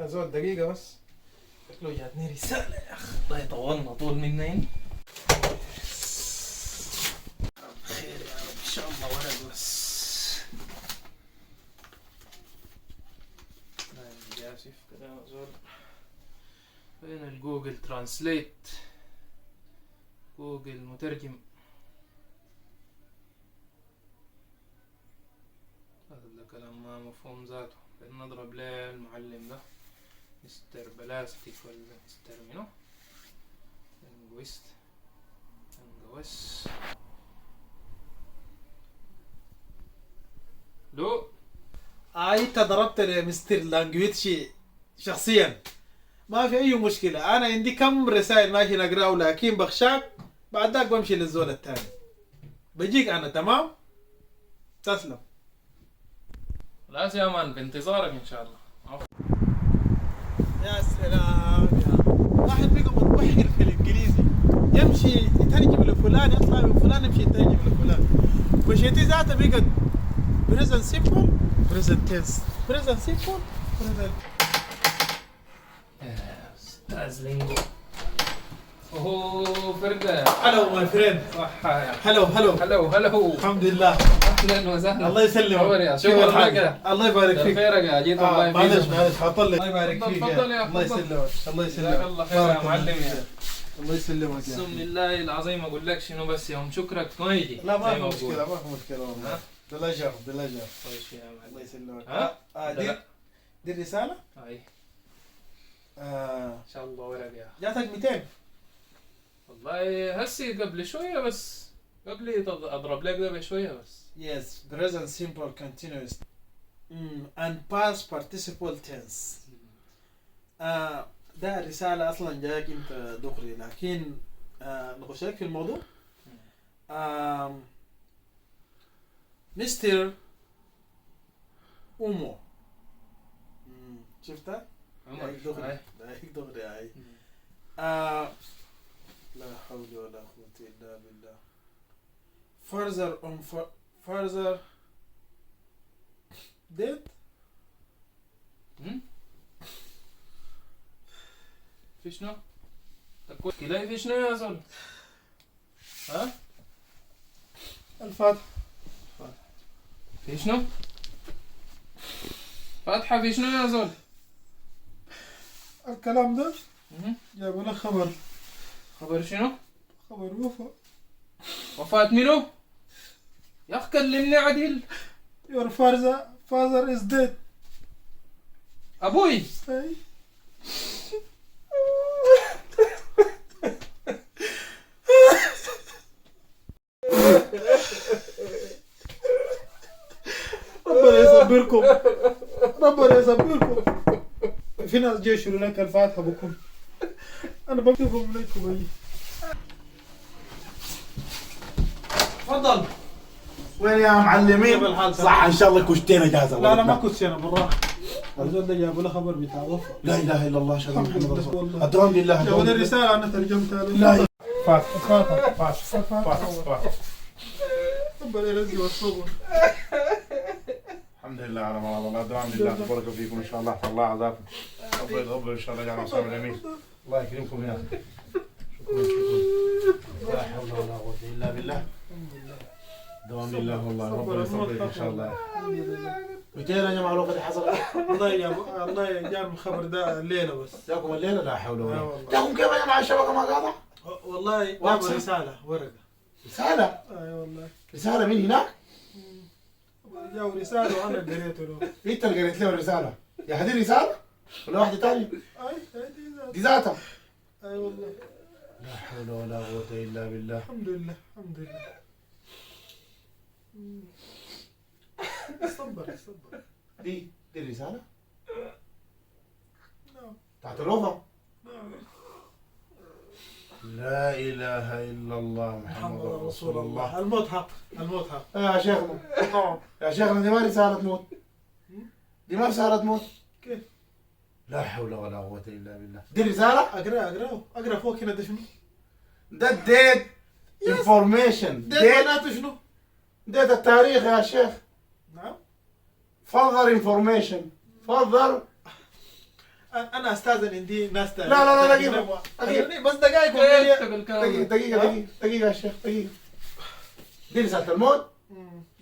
زول دقيقة بس. شكله جاتني رسالة يا أخ. والله طولنا طول منين. خير يا رب إن شاء الله. ورق بس. جاسف كده زول. فين الجوجل ترانسليت؟ جوجل مترجم. هذا كلام ما مفهوم ذاته. نضرب ليه المعلم ده مستر بلاستيك ولا مستر منو؟ لينجويست لو انت ضربت لي مستر لانجويتشي شخصيا، ما في اي مشكلة. انا عندي كم رسائل ماشي نقراه، لكن بخشاك بعد ذاك بمشي للزول الثاني. بجيك انا تمام؟ تسلم. خلاص يا مان، بانتظارك ان شاء الله. يا سلام يا واحد بقى متبحر في الانجليزي، يمشي يترجم لفلان، يطلع من فلان يمشي يترجم لفلان. مشيتي ذاته بقى بريزنت سيمبل، بريزنت تنس، بريزنت سيمبل، بريزنت. استاذ لينجو. اوه فرقة. هلو ماي فريند. هلو هلو. الحمد لله. اهلا وسهلا. الله يسلمك. شكرا لك. الله يبارك فيك. خيرك يا جيت والله. معلش حاطل لك. الله يبارك فيك. تفضل يا الله يسلمك. الله يسلمك. جزاك الله خير يا معلم يا. الله يسلمك يا بسم الله العظيم اقول لك شنو بس يوم شكرك ما يجي. لا ما في مشكلة، ما في مشكلة والله. بلاجر. طيب يا معلم. الله يسلمك. ها؟ دي الرسالة؟ اي ان شاء الله ورق يا اخي. جاتك 200. والله هسي قبل شوية بس. قبل اضرب لك ده بشوية بس. Yes, present simple continuous and past participle tense. ده الرسالة أصلا جاك أنت دغري، لكن نخش لك في الموضوع. مستر أومو. شفتها؟ دغري هاي. لا حول ولا قوة إلا بالله. further date. في شنو؟ كده في شنو يا زول؟ ها؟ الفاتحة. في شنو؟ فاتحة في شنو يا زول؟ الكلام ده جابوا لك خبر شنو؟ خبر وفاة. وفاة منو؟ يا أخ كلمني عديل. Your father is dead. أبوي. ربنا يصبركم. في ناس جاي يشيلوا لك الفاتحة بكم. أنا بكتبهم لكم أي. تفضل. وين يا معلمين؟ صح ان شاء الله كشتين اجازه. لا ما كنت انا بالراحه. الزول ده جابوا له خبر بتاع وفاه. لا اله الا الله شهد محمد رسول الله. الدوام لله. جابوا لي رساله انا ترجمتها له. لا فاتحه. ربنا يرزق والصبر. الحمد لله على مرض الله. الدوام لله. بارك فيكم ان شاء الله. الله عذابكم. ربنا يتقبل ان شاء الله. جعل صابر اليمين. الله يكرمكم يا اخي. شكرا. لا حول ولا قوه الا بالله. دوام لله والله. ربنا يصبرك ان شاء الله. 200 يا جماعه الوقت اللي حصل. الله جاب الخبر ده الليله بس. جاكم الليله. لا حول ولا قوه. جاكم كيف يا جماعه الشبكه ما قاطع؟ والله جابوا رساله ورقه. رساله؟ اي والله. رساله من هناك؟ جاوا رساله وانا قريته له. انت اللي قريت له الرساله؟ يا هذه رساله؟ ولا واحده ثانيه؟ اي دي ذاتها. اي والله. لا حول ولا قوه الا بالله. الحمد لله. صبر. دي الرسالة؟ نعم. تحت الوفا؟ لا إله إلا الله محمد رسول الله. الموت حق. يا شيخنا. يا شيخنا دي ما رسالة موت. دي ما رسالة موت. كيف؟ لا حول ولا قوة إلا بالله. دي رسالة؟ اقرا فوق هنا. ده شنو؟ ده ديت انفورميشن. ديت معناته شنو؟ ديت التاريخ يا شيخ. نعم. further information. further انا استاذن عندي ناس تانية. لا دقيقة بس دقائق كيف بالكلام؟ دقيقة يا شيخ دقيقة. دي رسالة الموت.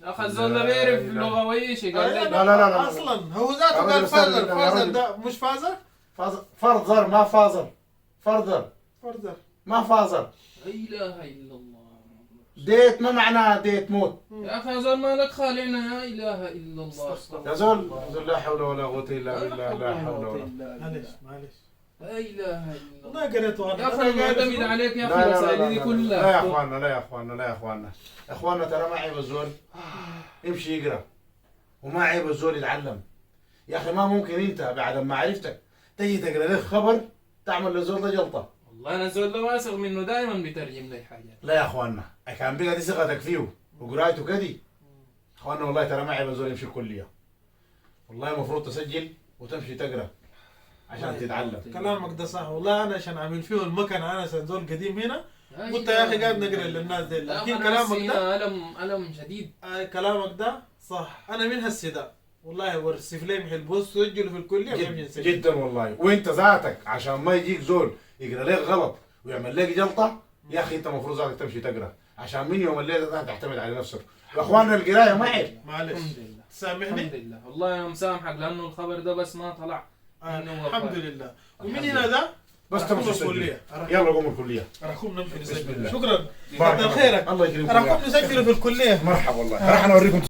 يا اخي الزول ده بيعرف لغه ويشي قال لي لا. اصلا هو ذاته قال فازر ده مش فازر. فرزر ما فازر. فرزر ما فازر. لا اله الا الله. ديت ما معناها ديت موت. يا اخي يا زول مالك خالعنا، لا اله الا الله. يا زول لا حول ولا قوة إلا بالله. لا حول ولا. معلش لا اله الا الله. والله قريته يا اخي معتمد عليك يا اخي رسائلي دي كلها. لا يا اخواننا ترى ما عيب الزول يمشي يقرا، وما عيب الزول يتعلم. يا اخي ما ممكن انت بعد ما عرفتك تجي تقرا لك خبر تعمل للزول ده جلطه. والله انا الزول ده واثق منه دائما بيترجم لي حاجات. لا يا اخواننا كان بقى دي ثقتك فيه وقرايته كدي. اخواننا والله ترى ما عيب الزول يمشي الكليه. والله المفروض تسجل وتمشي تقرا عشان تتعلم. كلامك ده صح والله. انا عشان اعمل فيه المكنه انا زول قديم هنا قلت يا اخي قاعد نقرا للناس دي، لكن كلامك ده ألم شديد. كلامك ده صح. انا من هسه ده والله ورسف لي محل بوست سجله في الكليه جدا والله. وانت ذاتك عشان ما يجيك زول يقرا لك غلط ويعمل لك جلطه، يا اخي انت المفروض ذاتك تمشي تقرا عشان من يوم الليله ده تعتمد على نفسك. يا اخواننا القرايه ما عيب. معلش سامحني. الحمد لله والله انا مسامحك لانه الخبر ده بس ما طلع. الحمد لله. ومن هنا ده بس تمشي الكليه. يلا قوموا الكليه. راح نمشي نسجل. شكرا كتر خيرك. الله يكرمك. راح نسجله في الكليه. مرحبا والله. راح نوريكم